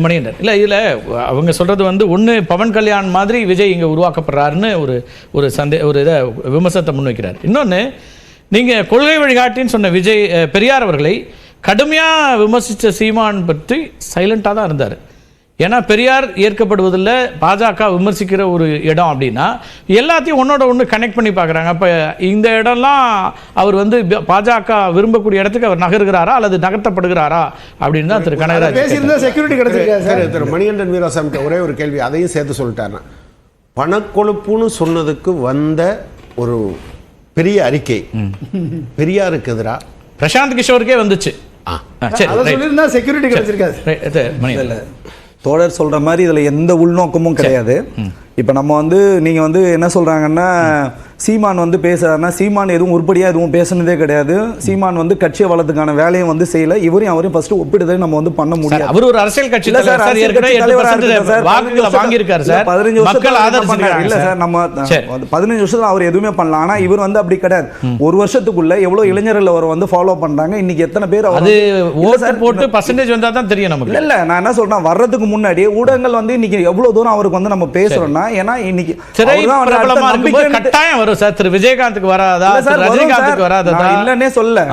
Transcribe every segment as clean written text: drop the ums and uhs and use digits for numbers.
மணிகண்டன் இல்லை இதில் அவங்க சொல்கிறது வந்து ஒன்று பவன் கல்யாண் மாதிரி விஜய் இங்கே உருவாக்கப்படுறாருன்னு ஒரு இதை விமர்சனத்தை முன்வைக்கிறார். இன்னொன்று நீங்கள் கொள்கை வழிகாட்டின்னு சொன்ன விஜய் பெரியார் அவர்களை கடுமையாக விமர்சித்த சீமான் பற்றி சைலண்ட்டாக தான் இருந்தார். ஏன்னா பெரியார் ஏற்கப்படுவதில் பாஜக விமர்சிக்கிற ஒரு இடம் அப்படின்னா எல்லாத்தையும் ஒன்னோட ஒன்று கனெக்ட் பண்ணி பார்க்குறாங்க. அப்போ இந்த இடம்லாம் அவர் வந்து பாஜக விரும்பக்கூடிய இடத்துக்கு அவர் நகர்கிறாரா அல்லது நகர்த்தப்படுகிறாரா அப்படின்னு தான் திரு கனகராஜ் பேசியிருந்தா செக்யூரிட்டி கிடைச்சிருக்காரு. திரு மணிகண்டன் வீராசாமி ஒரே ஒரு கேள்வி அதையும் சேர்த்து சொல்லிட்டாருன்னா, பணக்கொழுப்புன்னு சொன்னதுக்கு வந்த ஒரு பெரிய அறிக்கை பெரியாருக்கு எதிராக பிரசாந்த் கிஷோருக்கே வந்துச்சு. செக்யூரிட்டி கிடைச்சிருக்காது. தோழர் சொல்ற மாதிரி இதுல எந்த உள்நோக்கமும் கிடையாது. இப்போ நம்ம வந்து நீங்கள் வந்து என்ன சொல்கிறாங்கன்னா, சீமான் வந்து பேசுகிறாருன்னா சீமான் எதுவும் உருப்படியாக எதுவும் பேசுனதே கிடையாது. சீமான் வந்து கட்சியை வளர்த்துக்கான வேலையும் வந்து செய்யல. அவரையும் ஃபர்ஸ்ட் ஒப்பிடுததை நம்ம வந்து பண்ண முடியாது. அவர் ஒரு அரசியல் கட்சி இல்ல சார், 15 வருஷத்துல அவர் எதுவுமே பண்ணல. ஆனா இவர் வந்து அப்படி கிடையாது. ஒரு வருஷத்துக்குள்ள எவ்வளவு இளைஞர்கள் அவர் வந்து ஃபாலோ பண்றாங்க, இன்னைக்கு எத்தனை பேர் போட்டு பர்சன்டேஜ் வந்தா தான் தெரியும் நமக்கு. இல்ல நான் என்ன சொல்றேன், வர்றதுக்கு முன்னாடி ஊடகங்கள் வந்து இன்னைக்கு எவ்வளவு தூரம் அவருக்கு வந்து நம்ம பேசுறோம்னா, ஏன்னா இன்னைக்கு கட்டாயம் வரும் சார். திரு விஜயகாந்துக்கு வராதா, ரஜினிகாந்துக்கு வராதா இல்லன்னே சொல்ல.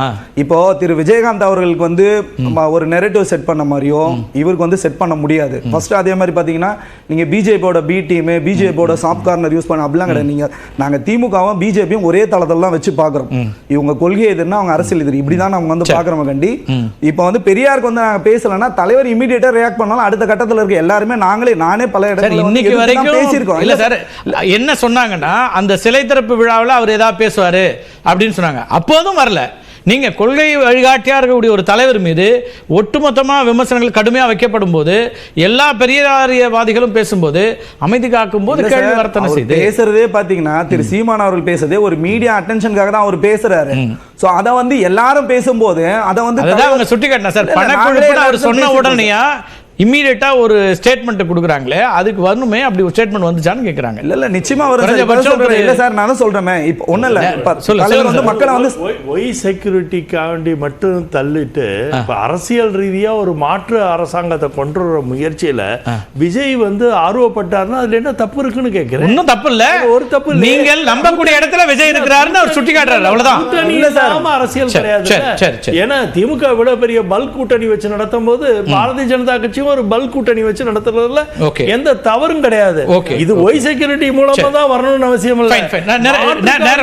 இப்போ திரு விஜயகாந்த் அவர்களுக்கு வந்து ஒரு நெரேட்டிவ் செட் பண்ண மாதிரியோ இவருக்கு வந்து செட் பண்ண முடியாது. ஃபர்ஸ்ட் அதே மாதிரி பாத்தீங்கன்னா, நீங்க பிஜேபியோட பி டீம், பிஜேபியோட சாஃப்ட் கார்னர் யூஸ் பண்ண அப்படிலாம் கிடையாது. நீங்க நாங்க திமுகவும் பிஜேபியும் ஒரே தளத்துல தான் வச்சு பாக்குறோம். இவங்க கொள்கை எதிர்னா அவங்க அரசியல் எதிரி, இப்படிதான் நம்ம வந்து பாக்குறோம் கண்டி. இப்போ வந்து பெரியாருக்கு வந்து நாங்க பேசலன்னா தலைவர் இமீடியட்டா ரியாக்ட் பண்ணாலும் அடுத்த கட்டத்துல இருக்க எல்லாருமே நானே பல இடத்துல இன்னைக்கு வரைக்கும் இல்ல சார் என்ன சொன்னாங்கன்னா, அந்த சிலை திறப்பு விழாவில் அவர் ஏதாவது பேசுவாரு அப்படின்னு சொன்னாங்க. அப்போதும் வரல. நீங்க கொள்கை வழிகாட்டியா இருக்கக்கூடிய ஒரு தலைவர் மீது ஒட்டுமொத்தமா விமர்சனங்கள் கடுமையா வைக்கப்படும் போது, எல்லா பெரியாரியவாதிகளும் பேசும்போது அமைதி காக்கும் போது கேள்வி வர்த்தனை செய்து பேசுறதே பாத்தீங்கன்னா, திரு சீமான் அவர்கள் பேசுறதே ஒரு மீடியா அட்டென்ஷனுக்காக தான் அவர் பேசுறாரு. சோ அத வந்து எல்லாரும் பேசும்போது அத வந்து அவங்க சுட்டி காட்டினா சார், பணக்குழு அவர் சொன்ன உடனேயா இம்மீடியட்டா ஒரு ஸ்டேட்மெண்ட் கொடுக்குறாங்களே, அதுக்கு வரணுமே. அப்படி ஒரு ஸ்டேட்மெண்ட் வந்துச்சான்னு கேக்குறாங்க. இல்ல நிச்சயமா வரும். இல்ல சார், நானும் சொல்றேன். இப்போ ஒண்ணு இல்ல, தலைவர் வந்து மக்களை வந்து ஒய் செக்யூரிட்டிக்காண்டி மட்டும் தள்ளிட்டு இப்ப அரசியல் ரீதியா ஒரு மாற்று அரசாங்கத்தை கொண்டு வர முயற்சியில விஜய் வந்து ஆர்வப்பட்டாருன்னா அதுல என்ன தப்பு இருக்குன்னு கேட்கிறேன். ஒன்னும் தப்பு இல்ல, ஒரு தப்பு. நீங்கள் நம்பக்கூடிய இடத்துல விஜய் இருக்கிறாருன்னு அவர் சுட்டி காட்டுறாரு, அவ்வளவுதான். இல்ல சார், அரசியல் கிடையாது. ஏன்னா திமுக விட பெரிய பல்க் கூட்டணி வச்சு நடத்தும் போது பாரதிய ஜனதா கட்சி ஒரு பல்க் கூட்டணி வச்சு நடத்துறதுல எந்த தவறும் கிடையாது. இது ஒய் செக்யூரிட்டி மூலமா தான் வரணும்னு அவசியம் இல்ல.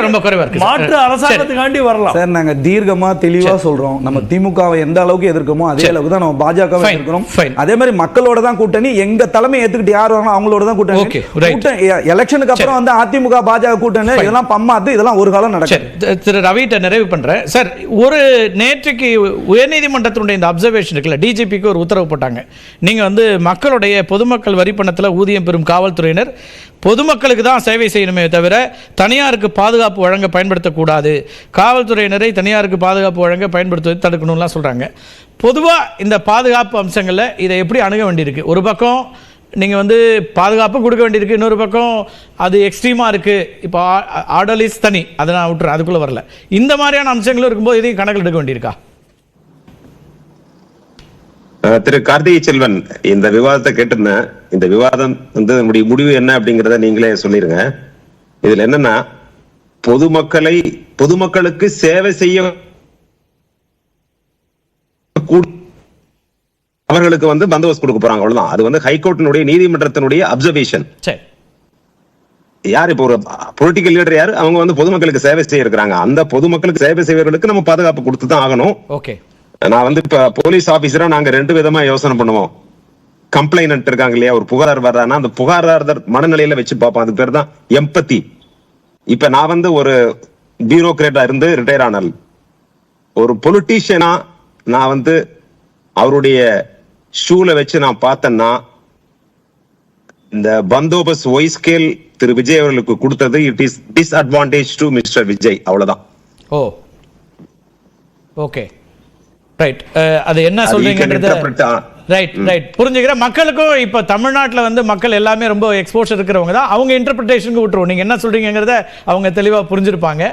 ரொம்ப குறைவா இருக்கு. மாற்று அரசாங்கத்துக்காண்டி வரலாம் சார். நாங்க தீர்க்கமா தெளிவா சொல்றோம், நம்ம திமுகவை எந்த அளவுக்கு எதிர்க்கமோ அதே அளவுக்கு தான் நம்ம பாஜகவை எதிர்க்கிறோம். அதே மாதிரி மக்களோட தான் கூட்டணி. எங்க தலைமை ஏத்துக்கிட்டு யார் வரணும் அவங்களோட தான் கூட்டணி. எலெக்ஷனுக்கு அப்புறம் வந்து அதிமுக பாஜக கூட்டணி இதெல்லாம் பம்மாத்து, இதெல்லாம் ஒரு காலம் நடக்கும். திரு ரவிட்ட நிறைவு பண்றேன் சார். ஒரு நேற்றுக்கு உயர்நீதிமன்றத்தினுடைய இந்த அப்சர்வேஷன் இருக்குல்ல, டிஜிபிக்கு ஒரு உத்தரவு போட்டாங்க. நீங்கள் வந்து மக்களுடைய பொதுமக்கள் வரி பணத்தில் ஊதியம் பெறும் காவல்துறையினர் பொதுமக்களுக்கு தான் சேவை செய்யணுமே தவிர தனியாருக்கு பாதுகாப்பு வழங்க பயன்படுத்தக்கூடாது. காவல்துறையினரை தனியாருக்கு பாதுகாப்பு வழங்க பயன்படுத்துவதை தடுக்கணும்லாம் சொல்கிறாங்க. பொதுவாக இந்த பாதுகாப்பு அம்சங்களில் இதை எப்படி அணுக வேண்டியிருக்கு? ஒரு பக்கம் நீங்கள் வந்து பாதுகாப்பு கொடுக்க வேண்டியிருக்கு, இன்னொரு பக்கம் அது எக்ஸ்ட்ரீமாக இருக்குது. இப்போ ஆர்டர்லிஸ் தனி, அதை நான் விட்டுறேன், அதுக்குள்ளே வரல. இந்த மாதிரியான அம்சங்களும் இருக்கும்போது இதையும் கணக்கில் எடுக்க வேண்டியிருக்கா? திரு கார்த்திகை செல்வன், இந்த விவாதத்தை கேட்டிருந்தேன். இந்த விவாதம் வந்து நம்முடைய முடிவு என்ன அப்படிங்கறத நீங்களே சொல்லிருங்க. இதுல என்னன்னா, பொதுமக்களுக்கு சேவை செய்ய அவர்களுக்கு வந்து பந்தோபஸ்து கொடுக்க போறாங்க, அவ்வளவுதான். அது வந்து ஹைகோர்ட்டினுடைய நீதிமன்றத்தினுடைய அப்சர்வேஷன். யார் இப்போ ஒரு பொலிட்டிக்கல் லீடர் யாரு, அவங்க வந்து பொதுமக்களுக்கு சேவை செய்ய இருக்கிறாங்க. அந்த பொதுமக்களுக்கு சேவை செய்வர்களுக்கு நம்ம பாதுகாப்பு கொடுத்து தான் ஆகணும். ஓகே. நான் வந்து இப்ப போலீஸ் ஆபீசரா நாங்க ரெண்டு விதமா யோசனை பண்ணுவோம். கம்ப்ளைண்ட் இருக்காங்க இல்லையா, ஒரு புகார் வர்றான்னா அந்த புகார்தாரர் மனநிலையில வச்சு பார்ப்போம். அது பேர் தான் எம்பத்தி. இப்ப நான் வந்து ஒரு பியூரோக்ரேட்டா இருந்து ரிட்டையர் ஆனால் ஒரு பொலிட்டீஷியனா நான் வந்து அவருடைய ஷூல வச்சு நான் பார்த்தேன்னா, இந்த பந்தோபஸ்த் ஒய் ஸ்கேல் திரு விஜய் அவர்களுக்கு கொடுத்தது it is disadvantage to mister Vijay, அவ்வளவுதான். ஓ ஓகே, ரைட். அது என்ன சொல்றீங்கன்றது ரைட் புரிஞ்சுக்கிறேன். மக்களுக்கும் இப்போ தமிழ்நாட்டில் வந்து மக்கள் எல்லாமே ரொம்ப எக்ஸ்போஷர் இருக்கிறவங்க தான், அவங்க இன்டர்பிரிட்டேஷனுக்கு விட்டுருவோம். நீங்கள் என்ன சொல்றீங்கிறத அவங்க தெளிவாக புரிஞ்சிருப்பாங்க.